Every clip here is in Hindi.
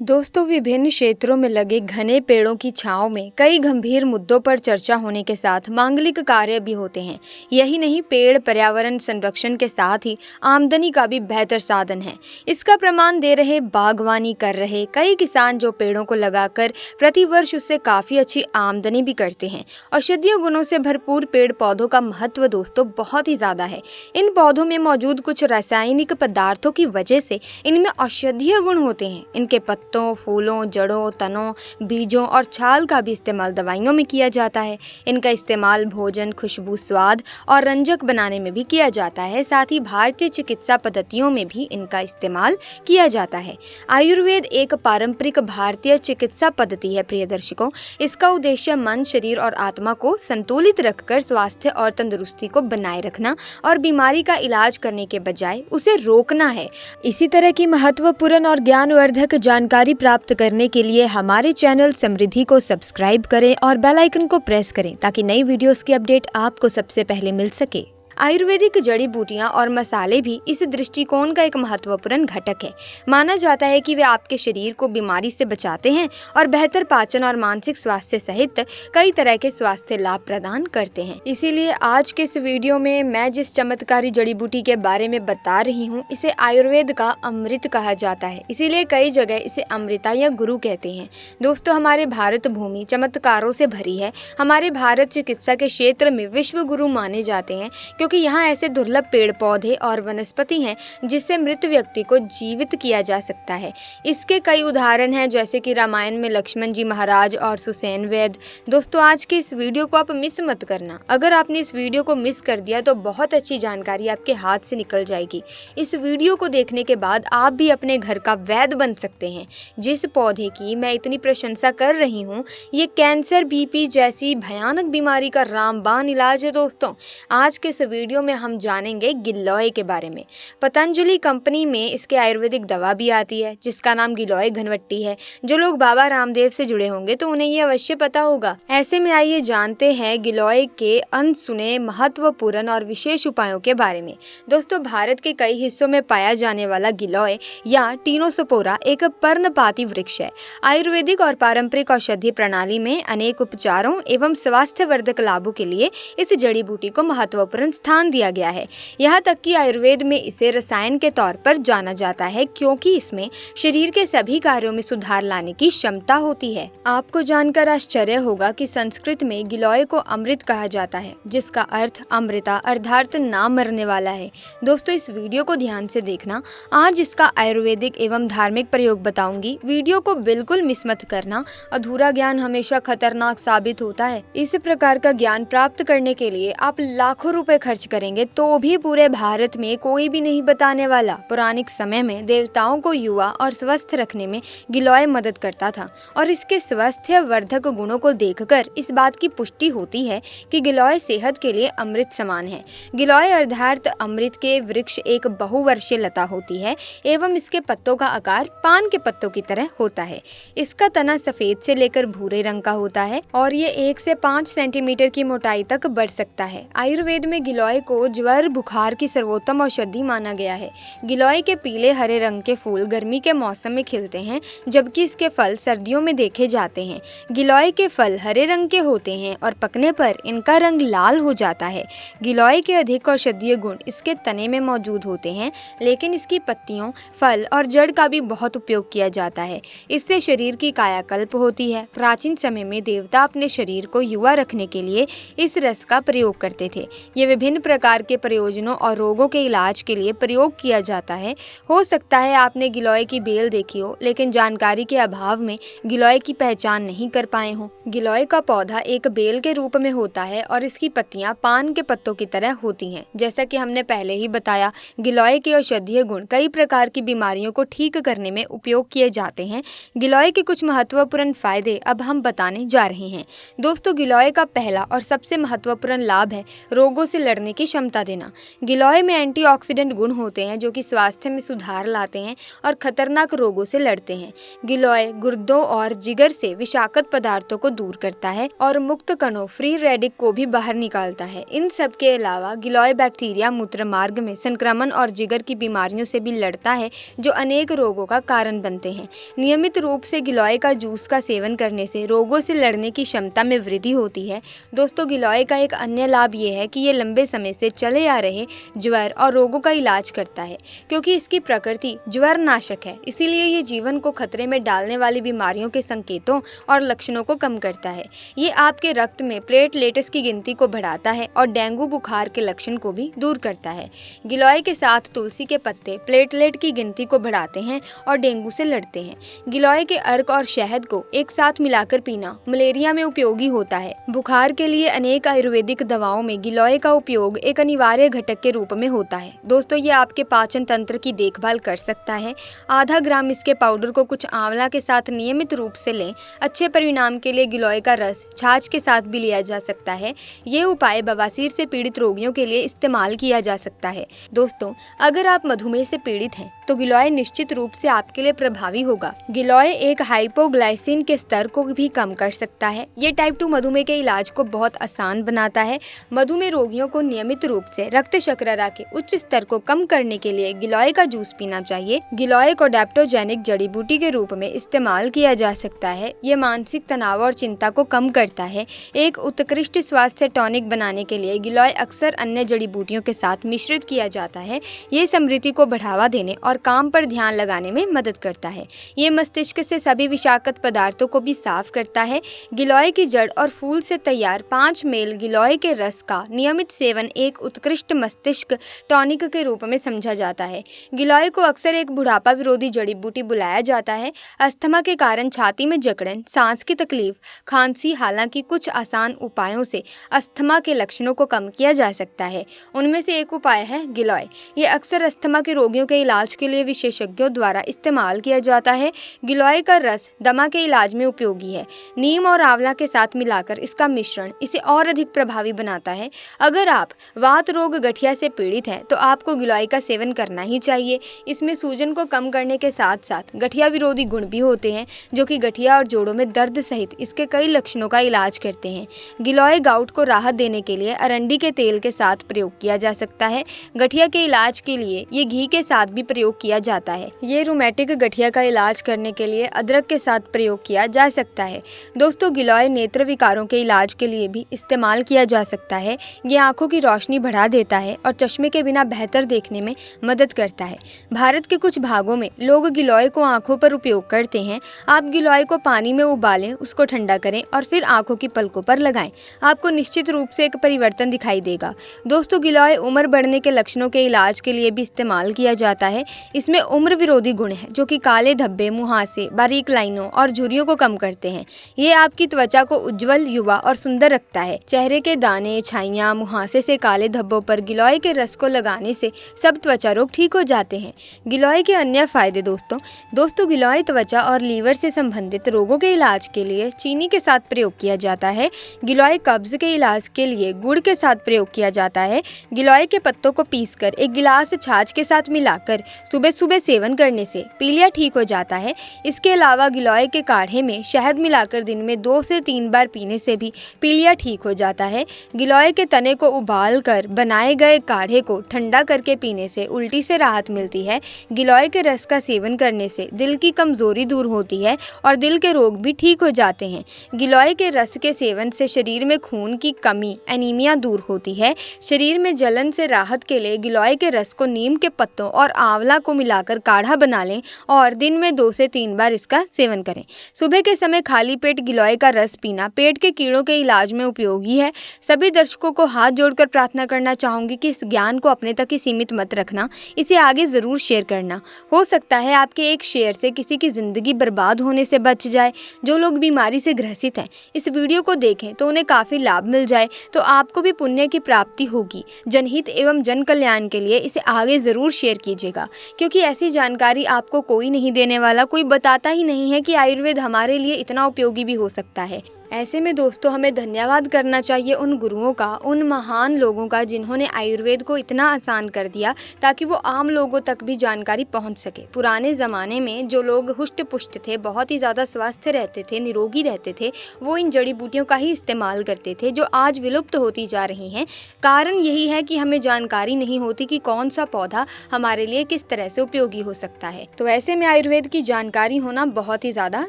दोस्तों, विभिन्न क्षेत्रों में लगे घने पेड़ों की छांव में कई गंभीर मुद्दों पर चर्चा होने के साथ मांगलिक कार्य भी होते हैं। यही नहीं, पेड़ पर्यावरण संरक्षण के साथ ही आमदनी का भी बेहतर साधन है। इसका प्रमाण दे रहे बागवानी कर रहे कई किसान जो पेड़ों को लगाकर प्रतिवर्ष उससे काफी अच्छी आमदनी भी करते हैं। औषधीय गुणों से भरपूर पेड़ पौधों का महत्व दोस्तों बहुत ही ज्यादा है। इन पौधों में मौजूद कुछ रासायनिक पदार्थों की वजह से इनमें औषधीय गुण होते हैं। इनके पत्तों, फूलों, जड़ों, तनों, बीजों और छाल का भी इस्तेमाल दवाइयों में किया जाता है। इनका इस्तेमाल भोजन, खुशबू, स्वाद और रंजक बनाने में भी किया जाता है। साथ ही भारतीय चिकित्सा पद्धतियों में भी इनका इस्तेमाल किया जाता है। आयुर्वेद एक पारंपरिक भारतीय चिकित्सा पद्धति है प्रिय दर्शकों। इसका उद्देश्य मन, शरीर और आत्मा को संतुलित रखकर स्वास्थ्य और तंदुरुस्ती को बनाए रखना और बीमारी का इलाज करने के बजाय उसे रोकना है। इसी तरह की महत्वपूर्ण और ज्ञानवर्धक जानकारी प्राप्त करने के लिए हमारे चैनल समृद्धि को सब्सक्राइब करें और बेल आइकन को प्रेस करें ताकि नई वीडियोस की अपडेट आपको सबसे पहले मिल सके। आयुर्वेदिक जड़ी बूटियां और मसाले भी इस दृष्टिकोण का एक महत्वपूर्ण घटक है। माना जाता है कि वे आपके शरीर को बीमारी से बचाते हैं और बेहतर पाचन और मानसिक स्वास्थ्य सहित कई तरह के स्वास्थ्य लाभ प्रदान करते हैं। इसीलिए आज के इस वीडियो में मैं जिस चमत्कारी जड़ी बूटी के बारे में बता रही हूँ, इसे आयुर्वेद का अमृत कहा जाता है। इसीलिए कई जगह इसे अमृता या गुरु कहते हैं। दोस्तों, हमारे भारत भूमि चमत्कारों से भरी है। हमारे भारत चिकित्सा के क्षेत्र में विश्व गुरु माने जाते हैं क्योंकि यहाँ ऐसे दुर्लभ पेड़ पौधे और वनस्पति हैं जिससे मृत व्यक्ति को जीवित किया जा सकता है। इसके कई उदाहरण हैं, जैसे कि रामायण में लक्ष्मण जी महाराज और सुसेन वैद्य। दोस्तों, आज के इस वीडियो को आप मिस मत करना। अगर आपने इस वीडियो को मिस कर दिया तो बहुत अच्छी जानकारी आपके हाथ से निकल जाएगी। इस वीडियो को देखने के बाद आप भी अपने घर का वैद्य बन सकते हैं। जिस पौधे की मैं इतनी प्रशंसा कर रही हूँ, ये कैंसर, बीपी जैसी भयानक बीमारी का रामबाण इलाज है। दोस्तों, आज के इस वीडियो में हम जानेंगे गिलोय के बारे में। पतंजलि कंपनी में इसके आयुर्वेदिक दवा भी आती है जिसका नाम गिलोय घनवट्टी है। जो लोग बाबा रामदेव से जुड़े होंगे तो उन्हें ये अवश्य पता होगा। ऐसे में आइए जानते हैं गिलोय के अनसुने महत्वपूर्ण और विशेष उपायों के बारे में। दोस्तों, भारत के कई हिस्सों में पाया जाने वाला गिलोय या टीनोसोपोरा एक पर्णपाती वृक्ष है। आयुर्वेदिक और पारंपरिक औषधीय प्रणाली में अनेक उपचारों एवं स्वास्थ्यवर्धक लाभों के लिए इस जड़ी बूटी को महत्वपूर्ण स्थान दिया गया है। यहाँ तक कि आयुर्वेद में इसे रसायन के तौर पर जाना जाता है क्योंकि इसमें शरीर के सभी कार्यों में सुधार लाने की क्षमता होती है। आपको जानकर आश्चर्य होगा कि संस्कृत में गिलोय को अमृत कहा जाता है, जिसका अर्थ अमृता अर्थात ना मरने वाला है। दोस्तों, इस वीडियो को ध्यान से देखना। आज इसका आयुर्वेदिक एवं धार्मिक प्रयोग बताऊंगी। वीडियो को बिल्कुल मिस मत करना। अधूरा ज्ञान हमेशा खतरनाक साबित होता है। इस प्रकार का ज्ञान प्राप्त करने के लिए आप लाखों रुपए खर्च करेंगे तो भी पूरे भारत में कोई भी नहीं बताने वाला। पौराणिक समय में देवताओं को युवा और स्वस्थ रखने में गिलोय मदद करता था और इसके स्वास्थ्य वर्धक गुणों को देखकर इस बात की पुष्टि होती है कि गिलोय सेहत के लिए अमृत समान है। गिलोय अर्थात अमृत के वृक्ष एक बहुवर्षीय लता होती है एवं इसके पत्तों का आकार पान के पत्तों की तरह होता है। इसका तना सफेद से लेकर भूरे रंग का होता है और ये 1 से 5 सेंटीमीटर की मोटाई तक बढ़ सकता है। आयुर्वेद में गिलोय को ज्वर बुखार की सर्वोत्तम औषधि माना गया है। गिलोय के पीले हरे रंग के फूल गर्मी के मौसम में खिलते हैं, जबकि इसके फल सर्दियों में देखे जाते हैं। गिलोय के फल हरे रंग के होते हैं और पकने पर इनका रंग लाल हो जाता है। गिलोय के अधिक औषधीय गुण इसके तने में मौजूद होते हैं, लेकिन इसकी पत्तियों, फल और जड़ का भी बहुत उपयोग किया जाता है। इससे शरीर की कायाकल्प होती है। प्राचीन समय में देवता अपने शरीर को युवा रखने के लिए इस रस का प्रयोग करते थे। ये विभिन्न प्रकार के प्रयोजनों और रोगों के इलाज के लिए प्रयोग किया जाता है। हो सकता है आपने गिलोय की बेल देखी हो, लेकिन जानकारी के अभाव में गिलोय की पहचान नहीं कर पाए हो। गिलोय का पौधा एक बेल के रूप में होता है और इसकी पत्तियां पान के पत्तों की तरह होती हैं। जैसा कि हमने पहले ही बताया, गिलोय के औषधीय गुण कई प्रकार की बीमारियों को ठीक करने में उपयोग किए जाते हैं। गिलोय के कुछ महत्वपूर्ण फायदे अब हम बताने जा रहे हैं। दोस्तों, गिलोय का पहला और सबसे महत्वपूर्ण लाभ है रोगों से लड़ने की क्षमता देना। गिलोय में एंटीऑक्सीडेंट गुण होते हैं जो कि स्वास्थ्य में सुधार लाते हैं और खतरनाक रोगों से लड़ते हैं। गिलोय गुर्दों और जिगर से विषाक्त पदार्थों को दूर करता है और मुक्त कणों फ्री रेडिक को भी बाहर निकालता है। इन सब के अलावा गिलोय बैक्टीरिया मूत्र मार्ग में संक्रमण और जिगर की बीमारियों से भी लड़ता है जो अनेक रोगों का कारण बनते हैं। नियमित रूप से गिलोय का जूस का सेवन करने से रोगों से लड़ने की क्षमता में वृद्धि होती है। दोस्तों, गिलोय का एक अन्य लाभ ये है कि ये लंबे समय से चले आ रहे ज्वर और रोगों का इलाज करता है। क्योंकि इसकी प्रकृति ज्वर नाशक है, इसीलिए ये जीवन को खतरे में डालने वाली बीमारियों के संकेतों और लक्षणों को कम करता है। ये आपके रक्त में प्लेटलेट्स की गिनती को बढ़ाता है और डेंगू बुखार के लक्षण को भी दूर करता है। गिलोय के साथ तुलसी के पत्ते प्लेटलेट की गिनती को बढ़ाते हैं और डेंगू से लड़ते हैं। गिलोय के अर्क और शहद को एक साथ मिलाकर पीना मलेरिया में उपयोगी होता है। बुखार के लिए अनेक आयुर्वेदिक दवाओं में गिलोय का उपयोग एक अनिवार्य घटक के रूप में होता है। दोस्तों, ये आपके पाचन तंत्र की देखभाल कर सकता है। आधा ग्राम इसके पाउडर को कुछ आंवला के साथ नियमित रूप से लें। अच्छे परिणाम के लिए गिलोय का रस छाछ के साथ भी लिया जा सकता है। ये उपाय बवासीर से पीड़ित रोगियों के लिए इस्तेमाल किया जा सकता है। दोस्तों, अगर आप मधुमेह से पीड़ित हैं तो गिलोय निश्चित रूप से आपके लिए प्रभावी होगा। गिलोय एक हाइपोग्लाइसिन के स्तर को भी कम कर सकता है। ये टाइप 2 मधुमेह के इलाज को बहुत आसान बनाता है। मधुमेह रोगियों को नियमित रूप से रक्त शर्करा के उच्च स्तर को कम करने के लिए गिलोय का जूस पीना चाहिए। गिलोय को एडेप्टोजेनिक जड़ी बूटी के रूप में इस्तेमाल किया जा सकता है। ये मानसिक तनाव और चिंता को कम करता है। एक उत्कृष्ट स्वास्थ्य टॉनिक बनाने के लिए गिलोय अक्सर अन्य जड़ी बूटियों के साथ मिश्रित किया जाता है। ये स्मृति को बढ़ावा देने और काम पर ध्यान लगाने में मदद करता है। ये मस्तिष्क से सभी विषाक्त पदार्थों को भी साफ करता है। गिलोय की जड़ और फूल से तैयार 5 मेल गिलोय के रस का नियमित सेवन एक उत्कृष्ट मस्तिष्क टॉनिक के रूप में समझा जाता है। गिलोय को अक्सर एक बुढ़ापा विरोधी जड़ी बूटी बुलाया जाता है। अस्थमा के कारण छाती में जकड़न, सांस की तकलीफ, खांसी, हालांकि कुछ आसान उपायों से अस्थमा के लक्षणों को कम किया जा सकता है। उनमें से एक उपाय है गिलोय। ये अक्सर अस्थमा के रोगियों के इलाज के लिए विशेषज्ञों द्वारा इस्तेमाल किया जाता है। गिलोय का रस दमा के इलाज में उपयोगी है। नीम और आंवला के साथ मिलाकर इसका मिश्रण इसे और अधिक प्रभावी बनाता है। अगर आप वात रोग गठिया से पीड़ित हैं तो आपको गिलोय का सेवन करना ही चाहिए। इसमें सूजन को कम करने के साथ साथ गठिया विरोधी गुण भी होते हैं जो कि गठिया और जोड़ों में दर्द सहित इसके कई लक्षणों का इलाज करते हैं। गिलोय गाउट को राहत देने के लिए अरंडी के तेल के साथ प्रयोग किया जा सकता है। गठिया के इलाज के लिए ये घी के साथ भी प्रयोग किया जाता है। ये रूमेटिक गठिया का इलाज करने के लिए अदरक के साथ प्रयोग किया जा सकता है। दोस्तों, गिलोय नेत्र विकारों के इलाज के लिए भी इस्तेमाल किया जा सकता है। ये आंखों की रोशनी बढ़ा देता है और चश्मे के बिना बेहतर देखने में मदद करता है। भारत के कुछ भागों में लोग गिलोय को आंखों पर उपयोग करते हैं। आप गिलोय को पानी में उबालें, उसको ठंडा करें और फिर आंखों की पलकों पर लगाएं। आपको निश्चित रूप से एक परिवर्तन दिखाई देगा। दोस्तों, गिलोय उम्र बढ़ने के लक्षणों के इलाज के लिए भी इस्तेमाल किया जाता है। इसमें उम्र विरोधी गुण है जो कि काले धब्बे, मुहासे, बारीक लाइनों और झुर्रियों को कम करते हैं। ये आपकी त्वचा को उज्जवल, युवा और सुंदर रखता है। चेहरे के दाने, छाइयाँ, मुहासे से काले धब्बों पर गिलोय के रस को लगाने से सब त्वचा रोग ठीक हो जाते हैं। गिलोय के अन्य फायदे दोस्तों गिलोय त्वचा और लीवर से संबंधित रोगों के इलाज के लिए चीनी के साथ प्रयोग किया जाता है। गिलोय कब्ज के इलाज के लिए गुड़ के साथ प्रयोग किया जाता है। गिलोय के पत्तों को पीसकर एक गिलास छाछ के साथ मिलाकर सुबह सुबह सेवन करने से पीलिया ठीक हो जाता है। इसके अलावा गिलोय के काढ़े में शहद मिलाकर दिन में 2 से 3 बार पीने से भी पीलिया ठीक हो जाता है। गिलोय के तने को उबाल कर बनाए गए काढ़े को ठंडा करके पीने से उल्टी से राहत मिलती है। गिलोय के रस का सेवन करने से दिल की कमजोरी दूर होती है और दिल के रोग भी ठीक हो जाते हैं। गिलोय के रस के सेवन से शरीर में खून की कमी, एनीमिया दूर होती है। शरीर में जलन से राहत के लिए गिलोय के रस को नीम के पत्तों और आंवला को मिलाकर काढ़ा बना लें और दिन में 2 से 3 बार इसका सेवन करें। सुबह के समय खाली पेट गिलोय का रस पीना पेट के कीड़ों के इलाज में उपयोगी है। सभी दर्शकों को हाथ जोड़कर प्रार्थना करना चाहूंगी कि इस ज्ञान को अपने तक ही सीमित मत रखना, इसे आगे जरूर शेयर करना। हो सकता है आपके एक शेयर से किसी की जिंदगी बर्बाद होने से बच जाए। जो लोग बीमारी से ग्रसित हैं इस वीडियो को देखें तो उन्हें काफी लाभ मिल जाए, तो आपको भी पुण्य की प्राप्ति होगी। जनहित एवं जन कल्याण के लिए इसे आगे जरूर शेयर कीजिएगा, क्योंकि ऐसी जानकारी आपको कोई नहीं देने वाला, कोई बताता ही नहीं है कि आयुर्वेद हमारे लिए इतना उपयोगी भी हो सकता है। ऐसे में दोस्तों हमें धन्यवाद करना चाहिए उन गुरुओं का, उन महान लोगों का जिन्होंने आयुर्वेद को इतना आसान कर दिया ताकि वो आम लोगों तक भी जानकारी पहुंच सके। पुराने ज़माने में जो लोग हुष्ट पुष्ट थे, बहुत ही ज़्यादा स्वस्थ रहते थे, निरोगी रहते थे, वो इन जड़ी बूटियों का ही इस्तेमाल करते थे जो आज विलुप्त होती जा रही हैं। कारण यही है कि हमें जानकारी नहीं होती कि कौन सा पौधा हमारे लिए किस तरह से उपयोगी हो सकता है। तो ऐसे में आयुर्वेद की जानकारी होना बहुत ही ज़्यादा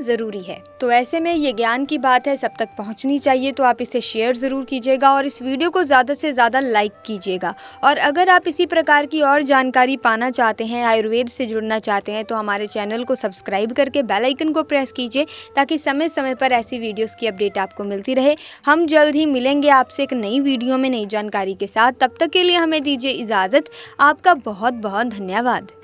ज़रूरी है। तो ऐसे में ये ज्ञान की बात है, सब तक पहुंचनी चाहिए, तो आप इसे शेयर ज़रूर कीजिएगा और इस वीडियो को ज़्यादा से ज़्यादा लाइक कीजिएगा। और अगर आप इसी प्रकार की और जानकारी पाना चाहते हैं, आयुर्वेद से जुड़ना चाहते हैं, तो हमारे चैनल को सब्सक्राइब करके बेल आइकन को प्रेस कीजिए ताकि समय समय पर ऐसी वीडियोस की अपडेट आपको मिलती रहे। हम जल्द ही मिलेंगे आपसे एक नई वीडियो में नई जानकारी के साथ। तब तक के लिए हमें दीजिए इजाज़त। आपका बहुत बहुत धन्यवाद।